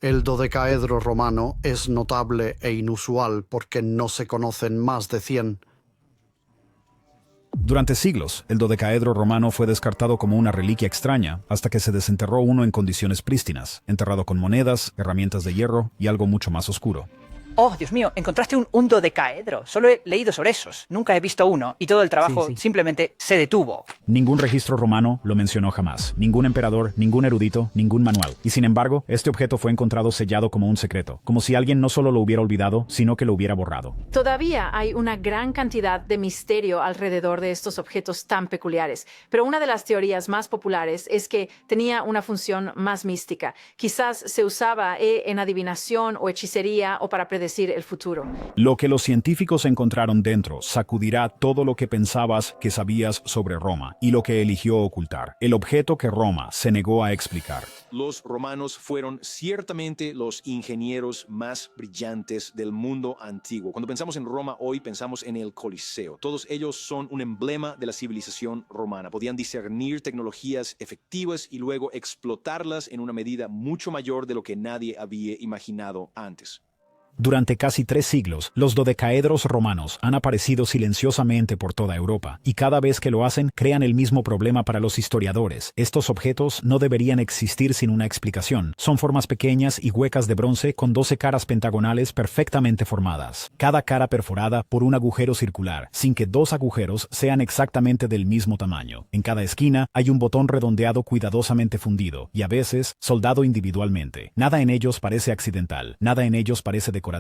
El dodecaedro romano es notable e inusual porque no se conocen más de 100. Durante siglos, el dodecaedro romano fue descartado como una reliquia extraña hasta que se desenterró uno en condiciones prístinas, enterrado con monedas, herramientas de hierro y algo mucho más oscuro. Oh, Dios mío, encontraste un dodecaedro. Solo he leído sobre esos. Nunca he visto uno y todo el trabajo simplemente se detuvo. Ningún registro romano lo mencionó jamás. Ningún emperador, ningún erudito, ningún manual. Y sin embargo, este objeto fue encontrado sellado como un secreto, como si alguien no solo lo hubiera olvidado, sino que lo hubiera borrado. Todavía hay una gran cantidad de misterio alrededor de estos objetos tan peculiares, pero una de las teorías más populares es que tenía una función más mística. Quizás se usaba en adivinación o hechicería o para predecir el futuro. Lo que los científicos encontraron dentro sacudirá todo lo que pensabas que sabías sobre Roma y lo que eligió ocultar, el objeto que Roma se negó a explicar. Los romanos fueron ciertamente los ingenieros más brillantes del mundo antiguo. Cuando pensamos en Roma hoy, pensamos en el Coliseo. Todos ellos son un emblema de la civilización romana. Podían discernir tecnologías efectivas y luego explotarlas en una medida mucho mayor de lo que nadie había imaginado antes. Durante casi 3 siglos, los dodecaedros romanos han aparecido silenciosamente por toda Europa, y cada vez que lo hacen, crean el mismo problema para los historiadores. Estos objetos no deberían existir sin una explicación. Son formas pequeñas y huecas de bronce con 12 caras pentagonales perfectamente formadas, cada cara perforada por un agujero circular, sin que 2 agujeros sean exactamente del mismo tamaño. En cada esquina hay un botón redondeado cuidadosamente fundido, y a veces soldado individualmente. Nada en ellos parece accidental, nada en ellos parece decorativo,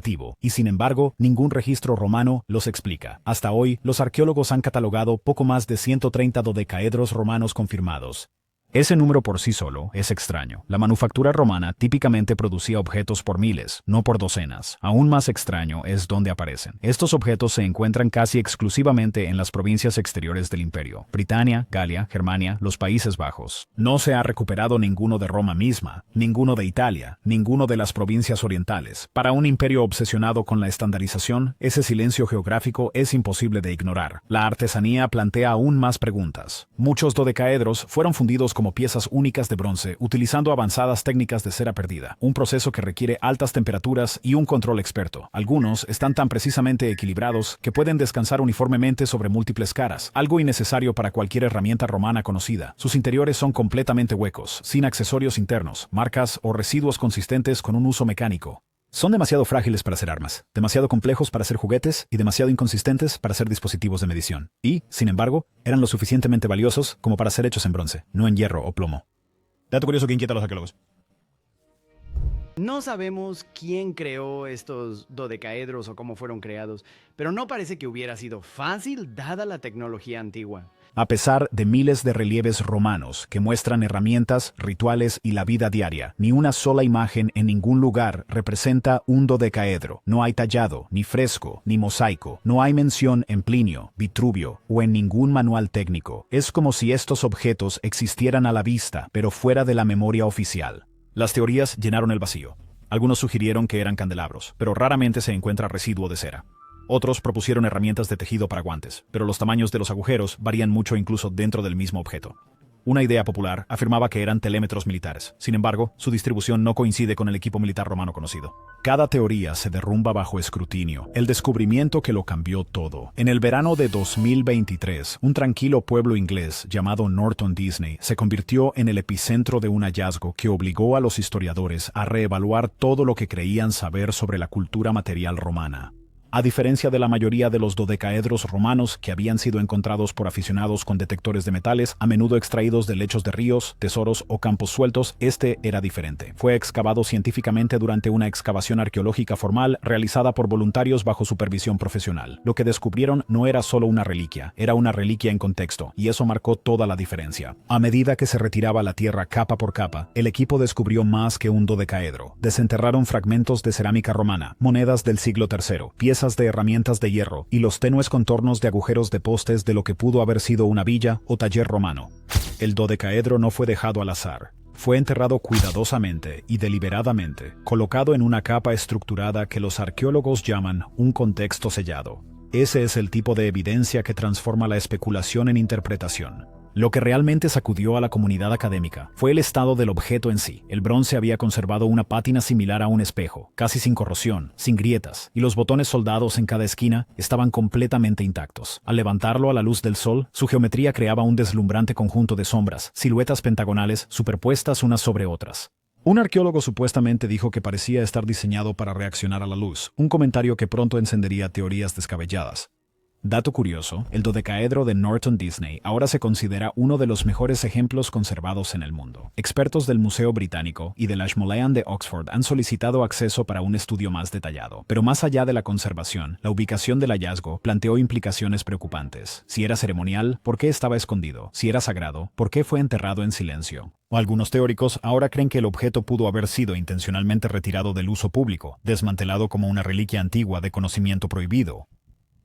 y sin embargo, ningún registro romano los explica. Hasta hoy, los arqueólogos han catalogado poco más de 130 dodecaedros romanos confirmados. Ese número por sí solo es extraño. La manufactura romana típicamente producía objetos por miles, no por docenas. Aún más extraño es dónde aparecen. Estos objetos se encuentran casi exclusivamente en las provincias exteriores del imperio: Britania, Galia, Germania, los Países Bajos. No se ha recuperado ninguno de Roma misma, ninguno de Italia, ninguno de las provincias orientales. Para un imperio obsesionado con la estandarización, ese silencio geográfico es imposible de ignorar. La artesanía plantea aún más preguntas. Muchos dodecaedros fueron fundidos como piezas únicas de bronce, utilizando avanzadas técnicas de cera perdida, un proceso que requiere altas temperaturas y un control experto. Algunos están tan precisamente equilibrados que pueden descansar uniformemente sobre múltiples caras, algo innecesario para cualquier herramienta romana conocida. Sus interiores son completamente huecos, sin accesorios internos, marcas o residuos consistentes con un uso mecánico. Son demasiado frágiles para ser armas, demasiado complejos para ser juguetes y demasiado inconsistentes para ser dispositivos de medición. Y, sin embargo, eran lo suficientemente valiosos como para ser hechos en bronce, no en hierro o plomo. Dato curioso que inquieta a los arqueólogos. No sabemos quién creó estos dodecaedros o cómo fueron creados, pero no parece que hubiera sido fácil dada la tecnología antigua. A pesar de miles de relieves romanos que muestran herramientas, rituales y la vida diaria, ni una sola imagen en ningún lugar representa un dodecaedro. No hay tallado, ni fresco, ni mosaico. No hay mención en Plinio, Vitruvio o en ningún manual técnico. Es como si estos objetos existieran a la vista, pero fuera de la memoria oficial. Las teorías llenaron el vacío. Algunos sugirieron que eran candelabros, pero raramente se encuentra residuo de cera. Otros propusieron herramientas de tejido para guantes, pero los tamaños de los agujeros varían mucho incluso dentro del mismo objeto. Una idea popular afirmaba que eran telémetros militares. Sin embargo, su distribución no coincide con el equipo militar romano conocido. Cada teoría se derrumba bajo escrutinio. El descubrimiento que lo cambió todo. En el verano de 2023, un tranquilo pueblo inglés llamado Norton Disney se convirtió en el epicentro de un hallazgo que obligó a los historiadores a reevaluar todo lo que creían saber sobre la cultura material romana. A diferencia de la mayoría de los dodecaedros romanos que habían sido encontrados por aficionados con detectores de metales, a menudo extraídos de lechos de ríos, tesoros o campos sueltos, este era diferente. Fue excavado científicamente durante una excavación arqueológica formal realizada por voluntarios bajo supervisión profesional. Lo que descubrieron no era solo una reliquia, era una reliquia en contexto, y eso marcó toda la diferencia. A medida que se retiraba la tierra capa por capa, el equipo descubrió más que un dodecaedro. Desenterraron fragmentos de cerámica romana, monedas del siglo III, piezas de herramientas de hierro y los tenues contornos de agujeros de postes de lo que pudo haber sido una villa o taller romano. El dodecaedro no fue dejado al azar. Fue enterrado cuidadosamente y deliberadamente, colocado en una capa estructurada que los arqueólogos llaman un contexto sellado. Ese es el tipo de evidencia que transforma la especulación en interpretación. Lo que realmente sacudió a la comunidad académica fue el estado del objeto en sí. El bronce había conservado una pátina similar a un espejo, casi sin corrosión, sin grietas, y los botones soldados en cada esquina estaban completamente intactos. Al levantarlo a la luz del sol, su geometría creaba un deslumbrante conjunto de sombras, siluetas pentagonales superpuestas unas sobre otras. Un arqueólogo supuestamente dijo que parecía estar diseñado para reaccionar a la luz, un comentario que pronto encendería teorías descabelladas. Dato curioso, el dodecaedro de Norton Disney ahora se considera uno de los mejores ejemplos conservados en el mundo. Expertos del Museo Británico y del Ashmolean de Oxford han solicitado acceso para un estudio más detallado. Pero más allá de la conservación, la ubicación del hallazgo planteó implicaciones preocupantes. Si era ceremonial, ¿por qué estaba escondido? Si era sagrado, ¿por qué fue enterrado en silencio? Algunos teóricos ahora creen que el objeto pudo haber sido intencionalmente retirado del uso público, desmantelado como una reliquia antigua de conocimiento prohibido.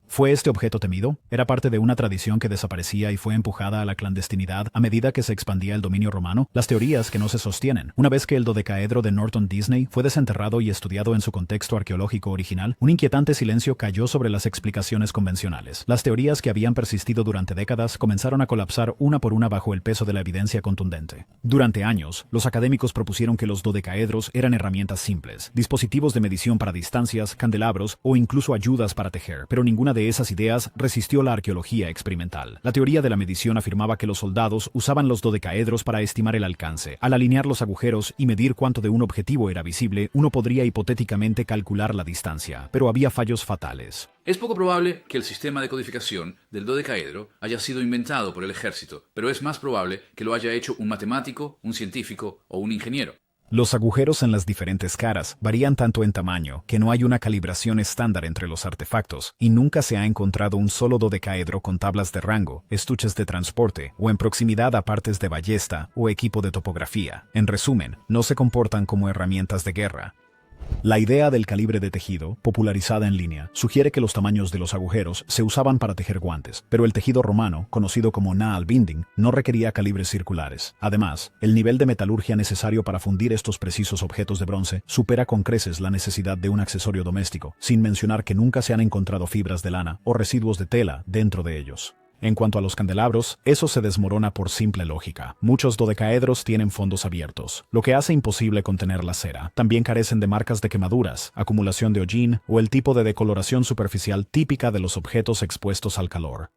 ¿Fue este objeto temido? Era parte de una tradición que desaparecía y fue empujada a la clandestinidad a medida que se expandía el dominio romano. Las teorías que no se sostienen. Una vez que el dodecaedro de Norton Disney fue desenterrado y estudiado en su contexto arqueológico original, un inquietante silencio cayó sobre las explicaciones convencionales. Las teorías que habían persistido durante décadas comenzaron a colapsar una por una bajo el peso de la evidencia contundente. Durante años, los académicos propusieron que los dodecaedros eran herramientas simples, dispositivos de medición para distancias, candelabros o incluso ayudas para tejer, pero ninguna de esas ideas resistió la arqueología experimental. La teoría de la medición afirmaba que los soldados usaban los dodecaedros para estimar el alcance. Al alinear los agujeros y medir cuánto de un objetivo era visible, uno podría hipotéticamente calcular la distancia, pero había fallos fatales. Es poco probable que el sistema de codificación del dodecaedro haya sido inventado por el ejército, pero es más probable que lo haya hecho un matemático, un científico o un ingeniero. Los agujeros en las diferentes caras varían tanto en tamaño que no hay una calibración estándar entre los artefactos y nunca se ha encontrado un solo dodecaedro con tablas de rango, estuches de transporte o en proximidad a partes de ballesta o equipo de topografía. En resumen, no se comportan como herramientas de guerra. La idea del calibre de tejido, popularizada en línea, sugiere que los tamaños de los agujeros se usaban para tejer guantes, pero el tejido romano, conocido como Naalbinding, no requería calibres circulares. Además, el nivel de metalurgia necesario para fundir estos precisos objetos de bronce supera con creces la necesidad de un accesorio doméstico, sin mencionar que nunca se han encontrado fibras de lana o residuos de tela dentro de ellos. En cuanto a los candelabros, eso se desmorona por simple lógica. Muchos dodecaedros tienen fondos abiertos, lo que hace imposible contener la cera. También carecen de marcas de quemaduras, acumulación de hollín o el tipo de decoloración superficial típica de los objetos expuestos al calor.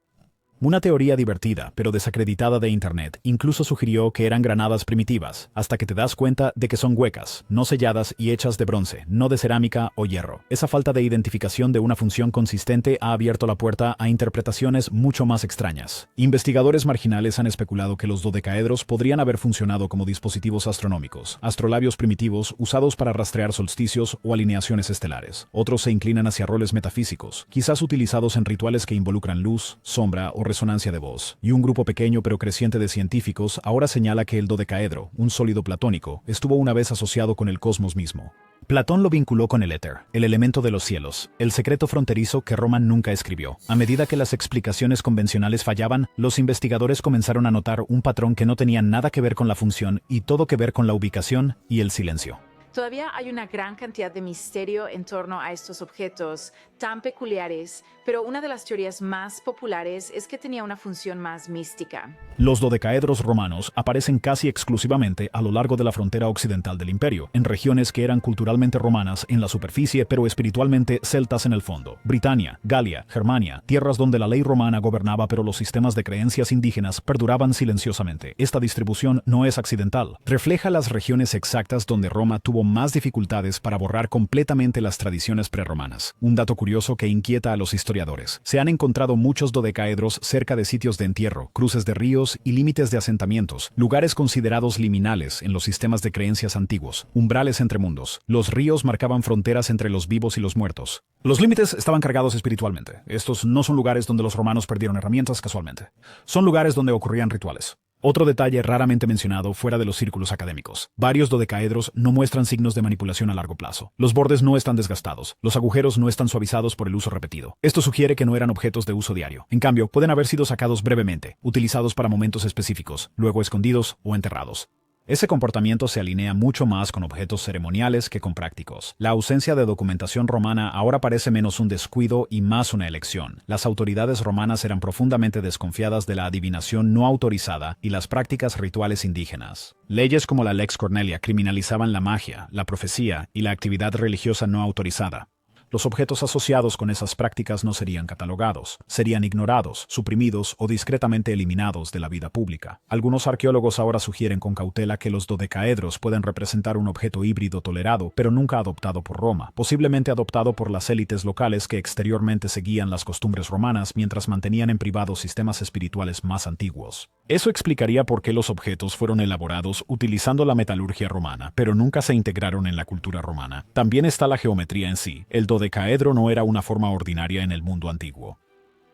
Una teoría divertida, pero desacreditada de Internet, incluso sugirió que eran granadas primitivas, hasta que te das cuenta de que son huecas, no selladas y hechas de bronce, no de cerámica o hierro. Esa falta de identificación de una función consistente ha abierto la puerta a interpretaciones mucho más extrañas. Investigadores marginales han especulado que los dodecaedros podrían haber funcionado como dispositivos astronómicos, astrolabios primitivos usados para rastrear solsticios o alineaciones estelares. Otros se inclinan hacia roles metafísicos, quizás utilizados en rituales que involucran luz, sombra o resonancia de voz, y un grupo pequeño pero creciente de científicos ahora señala que el dodecaedro, un sólido platónico, estuvo una vez asociado con el cosmos mismo. Platón lo vinculó con el éter, el elemento de los cielos, el secreto fronterizo que Roma nunca escribió. A medida que las explicaciones convencionales fallaban, los investigadores comenzaron a notar un patrón que no tenía nada que ver con la función y todo que ver con la ubicación y el silencio. Todavía hay una gran cantidad de misterio en torno a estos objetos tan peculiares, pero una de las teorías más populares es que tenía una función más mística. Los dodecaedros romanos aparecen casi exclusivamente a lo largo de la frontera occidental del imperio, en regiones que eran culturalmente romanas en la superficie pero espiritualmente celtas en el fondo. Britania, Galia, Germania, tierras donde la ley romana gobernaba pero los sistemas de creencias indígenas perduraban silenciosamente. Esta distribución no es accidental. Refleja las regiones exactas donde Roma tuvo más dificultades para borrar completamente las tradiciones prerromanas. Un dato curioso que inquieta a los historiadores. Se han encontrado muchos dodecaedros cerca de sitios de entierro, cruces de ríos y límites de asentamientos, lugares considerados liminales en los sistemas de creencias antiguos, umbrales entre mundos. Los ríos marcaban fronteras entre los vivos y los muertos. Los límites estaban cargados espiritualmente. Estos no son lugares donde los romanos perdieron herramientas casualmente. Son lugares donde ocurrían rituales. Otro detalle raramente mencionado fuera de los círculos académicos. Varios dodecaedros no muestran signos de manipulación a largo plazo. Los bordes no están desgastados. Los agujeros no están suavizados por el uso repetido. Esto sugiere que no eran objetos de uso diario. En cambio, pueden haber sido sacados brevemente, utilizados para momentos específicos, luego escondidos o enterrados. Ese comportamiento se alinea mucho más con objetos ceremoniales que con prácticos. La ausencia de documentación romana ahora parece menos un descuido y más una elección. Las autoridades romanas eran profundamente desconfiadas de la adivinación no autorizada y las prácticas rituales indígenas. Leyes como la Lex Cornelia criminalizaban la magia, la profecía y la actividad religiosa no autorizada. Los objetos asociados con esas prácticas no serían catalogados, serían ignorados, suprimidos o discretamente eliminados de la vida pública. Algunos arqueólogos ahora sugieren con cautela que los dodecaedros pueden representar un objeto híbrido tolerado, pero nunca adoptado por Roma, posiblemente adoptado por las élites locales que exteriormente seguían las costumbres romanas mientras mantenían en privado sistemas espirituales más antiguos. Eso explicaría por qué los objetos fueron elaborados utilizando la metalurgia romana, pero nunca se integraron en la cultura romana. También está la geometría en sí. El dodecaedro no era una forma ordinaria en el mundo antiguo.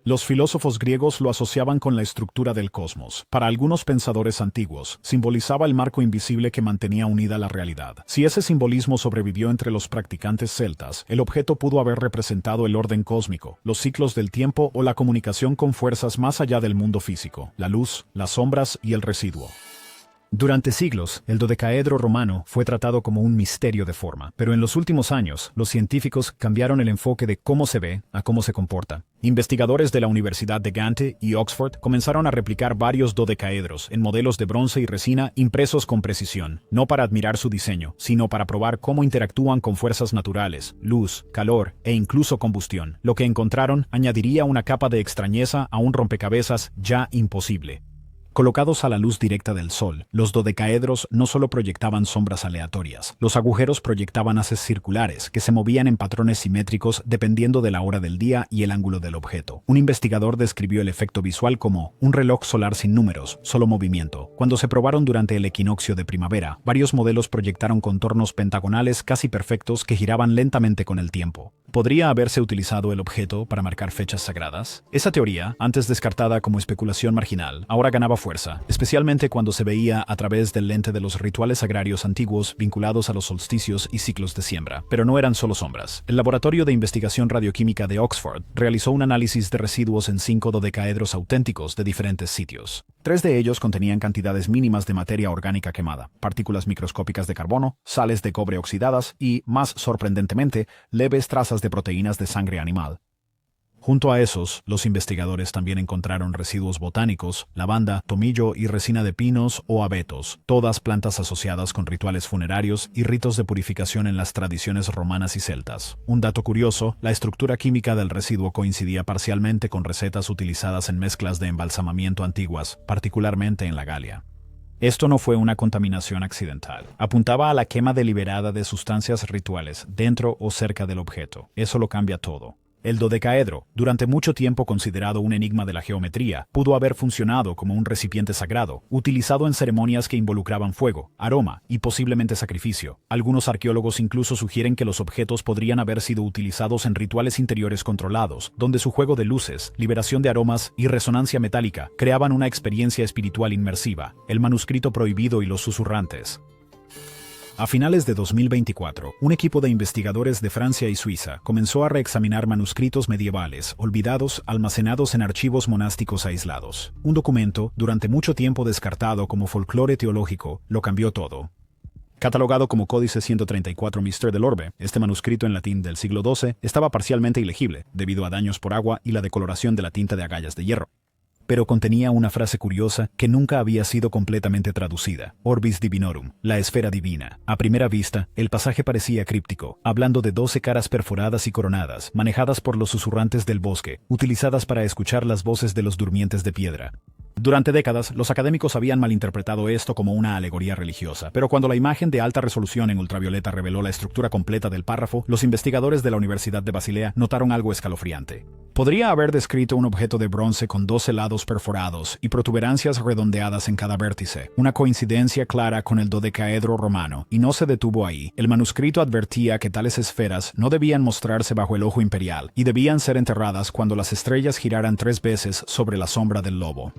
Los filósofos griegos lo asociaban con la estructura del cosmos. Para algunos pensadores antiguos, simbolizaba el marco invisible que mantenía unida la realidad. Si ese simbolismo sobrevivió entre los practicantes celtas, el objeto pudo haber representado el orden cósmico, los ciclos del tiempo o la comunicación con fuerzas más allá del mundo físico, la luz, las sombras y el residuo. Durante siglos, el dodecaedro romano fue tratado como un misterio de forma, pero en los últimos años, los científicos cambiaron el enfoque de cómo se ve a cómo se comporta. Investigadores de la Universidad de Gante y Oxford comenzaron a replicar varios dodecaedros en modelos de bronce y resina impresos con precisión, no para admirar su diseño, sino para probar cómo interactúan con fuerzas naturales, luz, calor e incluso combustión. Lo que encontraron añadiría una capa de extrañeza a un rompecabezas ya imposible. Colocados a la luz directa del sol, los dodecaedros no solo proyectaban sombras aleatorias, los agujeros proyectaban haces circulares que se movían en patrones simétricos dependiendo de la hora del día y el ángulo del objeto. Un investigador describió el efecto visual como un reloj solar sin números, solo movimiento. Cuando se probaron durante el equinoccio de primavera, varios modelos proyectaron contornos pentagonales casi perfectos que giraban lentamente con el tiempo. ¿Podría haberse utilizado el objeto para marcar fechas sagradas? Esa teoría, antes descartada como especulación marginal, ahora ganaba fuerza, especialmente cuando se veía a través del lente de los rituales agrarios antiguos vinculados a los solsticios y ciclos de siembra. Pero no eran solo sombras. El Laboratorio de Investigación Radioquímica de Oxford realizó un análisis de residuos en 5 dodecaedros auténticos de diferentes sitios. 3 de ellos contenían cantidades mínimas de materia orgánica quemada, partículas microscópicas de carbono, sales de cobre oxidadas y, más sorprendentemente, leves trazas de proteínas de sangre animal. Junto a esos, los investigadores también encontraron residuos botánicos, lavanda, tomillo y resina de pinos o abetos, todas plantas asociadas con rituales funerarios y ritos de purificación en las tradiciones romanas y celtas. Un dato curioso, la estructura química del residuo coincidía parcialmente con recetas utilizadas en mezclas de embalsamamiento antiguas, particularmente en la Galia. Esto no fue una contaminación accidental. Apuntaba a la quema deliberada de sustancias rituales dentro o cerca del objeto. Eso lo cambia todo. El dodecaedro, durante mucho tiempo considerado un enigma de la geometría, pudo haber funcionado como un recipiente sagrado, utilizado en ceremonias que involucraban fuego, aroma y posiblemente sacrificio. Algunos arqueólogos incluso sugieren que los objetos podrían haber sido utilizados en rituales interiores controlados, donde su juego de luces, liberación de aromas y resonancia metálica creaban una experiencia espiritual inmersiva. El manuscrito prohibido y los susurrantes. A finales de 2024, un equipo de investigadores de Francia y Suiza comenzó a reexaminar manuscritos medievales olvidados almacenados en archivos monásticos aislados. Un documento, durante mucho tiempo descartado como folclore teológico, lo cambió todo. Catalogado como Códice 134 Mister del Orbe, este manuscrito en latín del siglo XII estaba parcialmente ilegible, debido a daños por agua y la decoloración de la tinta de agallas de hierro. Pero contenía una frase curiosa que nunca había sido completamente traducida. Orbis Divinorum, la esfera divina. A primera vista, el pasaje parecía críptico, hablando de 12 caras perforadas y coronadas, manejadas por los susurrantes del bosque, utilizadas para escuchar las voces de los durmientes de piedra. Durante décadas, los académicos habían malinterpretado esto como una alegoría religiosa, pero cuando la imagen de alta resolución en ultravioleta reveló la estructura completa del párrafo, los investigadores de la Universidad de Basilea notaron algo escalofriante. Podría haber descrito un objeto de bronce con 12 lados perforados y protuberancias redondeadas en cada vértice, una coincidencia clara con el dodecaedro romano, y no se detuvo ahí. El manuscrito advertía que tales esferas no debían mostrarse bajo el ojo imperial y debían ser enterradas cuando las estrellas giraran 3 veces sobre la sombra del lobo.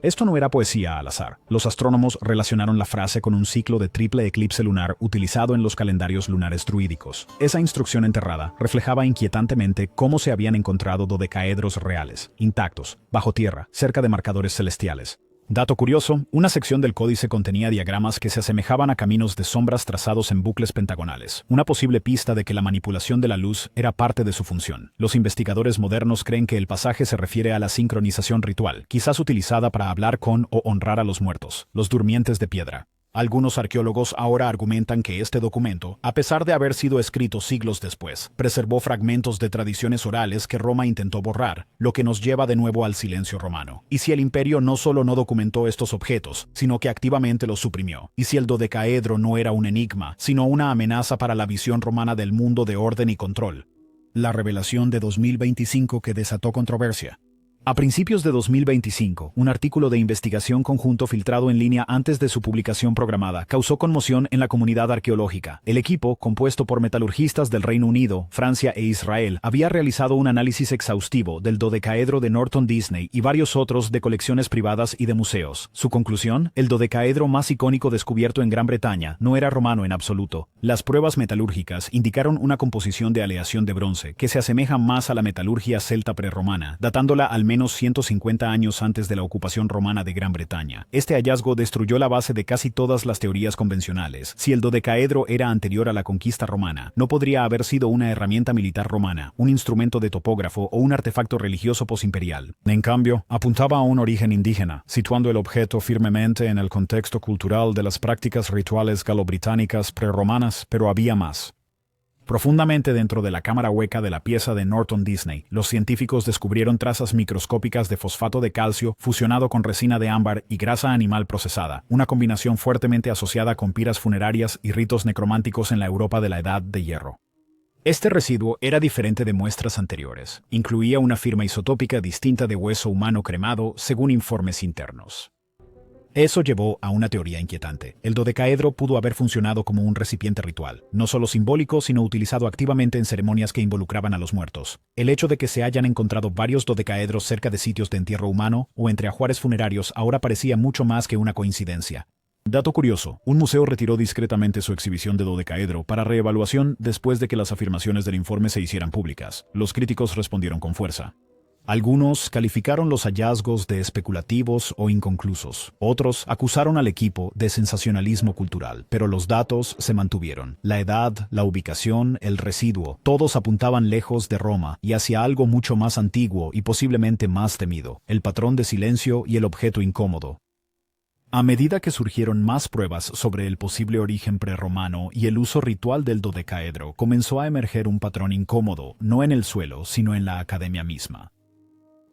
Esto no era poesía al azar. Los astrónomos relacionaron la frase con un ciclo de triple eclipse lunar utilizado en los calendarios lunares druídicos. Esa instrucción enterrada reflejaba inquietantemente cómo se habían encontrado dodecaedros reales, intactos, bajo tierra, cerca de marcadores celestiales. Dato curioso, una sección del códice contenía diagramas que se asemejaban a caminos de sombras trazados en bucles pentagonales, una posible pista de que la manipulación de la luz era parte de su función. Los investigadores modernos creen que el pasaje se refiere a la sincronización ritual, quizás utilizada para hablar con o honrar a los muertos, los durmientes de piedra. Algunos arqueólogos ahora argumentan que este documento, a pesar de haber sido escrito siglos después, preservó fragmentos de tradiciones orales que Roma intentó borrar, lo que nos lleva de nuevo al silencio romano. Y si el imperio no solo no documentó estos objetos, sino que activamente los suprimió, y si el dodecaedro no era un enigma, sino una amenaza para la visión romana del mundo de orden y control. La revelación de 2025 que desató controversia. A principios de 2025, un artículo de investigación conjunto filtrado en línea antes de su publicación programada causó conmoción en la comunidad arqueológica. El equipo, compuesto por metalurgistas del Reino Unido, Francia e Israel, había realizado un análisis exhaustivo del dodecaedro de Norton Disney y varios otros de colecciones privadas y de museos. Su conclusión: el dodecaedro más icónico descubierto en Gran Bretaña no era romano en absoluto. Las pruebas metalúrgicas indicaron una composición de aleación de bronce que se asemeja más a la metalurgia celta prerromana, datándola al menos 150 años antes de la ocupación romana de Gran Bretaña. Este hallazgo destruyó la base de casi todas las teorías convencionales. Si el dodecaedro era anterior a la conquista romana, no podría haber sido una herramienta militar romana, un instrumento de topógrafo o un artefacto religioso posimperial. En cambio, apuntaba a un origen indígena, situando el objeto firmemente en el contexto cultural de las prácticas rituales galo-británicas prerromanas, pero había más. Profundamente dentro de la cámara hueca de la pieza de Norton Disney, los científicos descubrieron trazas microscópicas de fosfato de calcio fusionado con resina de ámbar y grasa animal procesada, una combinación fuertemente asociada con piras funerarias y ritos necrománticos en la Europa de la Edad de Hierro. Este residuo era diferente de muestras anteriores. Incluía una firma isotópica distinta de hueso humano cremado, según informes internos. Eso llevó a una teoría inquietante. El dodecaedro pudo haber funcionado como un recipiente ritual, no solo simbólico, sino utilizado activamente en ceremonias que involucraban a los muertos. El hecho de que se hayan encontrado varios dodecaedros cerca de sitios de entierro humano o entre ajuares funerarios ahora parecía mucho más que una coincidencia. Dato curioso, un museo retiró discretamente su exhibición de dodecaedro para reevaluación después de que las afirmaciones del informe se hicieran públicas. Los críticos respondieron con fuerza. Algunos calificaron los hallazgos de especulativos o inconclusos. Otros acusaron al equipo de sensacionalismo cultural, pero los datos se mantuvieron. La edad, la ubicación, el residuo, todos apuntaban lejos de Roma y hacia algo mucho más antiguo y posiblemente más temido: el patrón de silencio y el objeto incómodo. A medida que surgieron más pruebas sobre el posible origen prerromano y el uso ritual del dodecaedro, comenzó a emerger un patrón incómodo, no en el suelo, sino en la academia misma.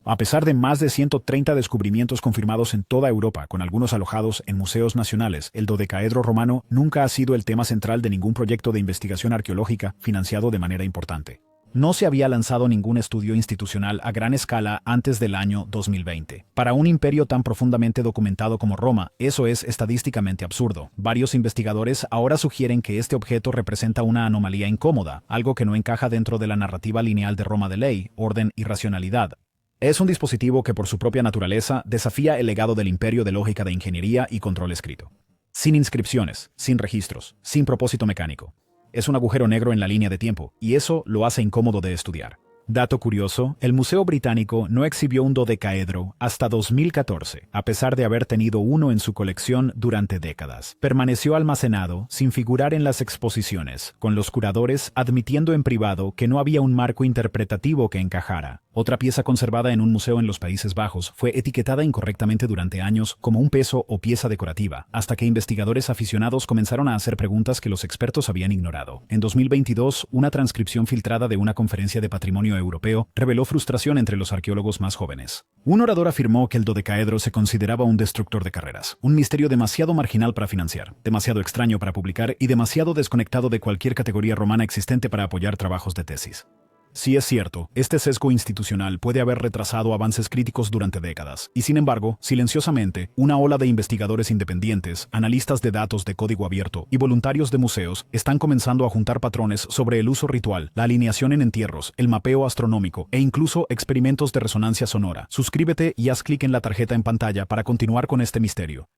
A pesar de más de 130 descubrimientos confirmados en toda Europa, con algunos alojados en museos nacionales, el dodecaedro romano nunca ha sido el tema central de ningún proyecto de investigación arqueológica financiado de manera importante. No se había lanzado ningún estudio institucional a gran escala antes del año 2020. Para un imperio tan profundamente documentado como Roma, eso es estadísticamente absurdo. Varios investigadores ahora sugieren que este objeto representa una anomalía incómoda, algo que no encaja dentro de la narrativa lineal de Roma de ley, orden y racionalidad. Es un dispositivo que por su propia naturaleza desafía el legado del imperio de lógica de ingeniería y control escrito. Sin inscripciones, sin registros, sin propósito mecánico. Es un agujero negro en la línea de tiempo, y eso lo hace incómodo de estudiar. Dato curioso, el Museo Británico no exhibió un dodecaedro hasta 2014, a pesar de haber tenido uno en su colección durante décadas. Permaneció almacenado, sin figurar en las exposiciones, con los curadores admitiendo en privado que no había un marco interpretativo que encajara. Otra pieza conservada en un museo en los Países Bajos fue etiquetada incorrectamente durante años como un peso o pieza decorativa, hasta que investigadores aficionados comenzaron a hacer preguntas que los expertos habían ignorado. En 2022, una transcripción filtrada de una conferencia de patrimonio europeo reveló frustración entre los arqueólogos más jóvenes. Un orador afirmó que el dodecaedro se consideraba un destructor de carreras, un misterio demasiado marginal para financiar, demasiado extraño para publicar y demasiado desconectado de cualquier categoría romana existente para apoyar trabajos de tesis. Sí es cierto, este sesgo institucional puede haber retrasado avances críticos durante décadas, y sin embargo, silenciosamente, una ola de investigadores independientes, analistas de datos de código abierto y voluntarios de museos están comenzando a juntar patrones sobre el uso ritual, la alineación en entierros, el mapeo astronómico e incluso experimentos de resonancia sonora. Suscríbete y haz clic en la tarjeta en pantalla para continuar con este misterio.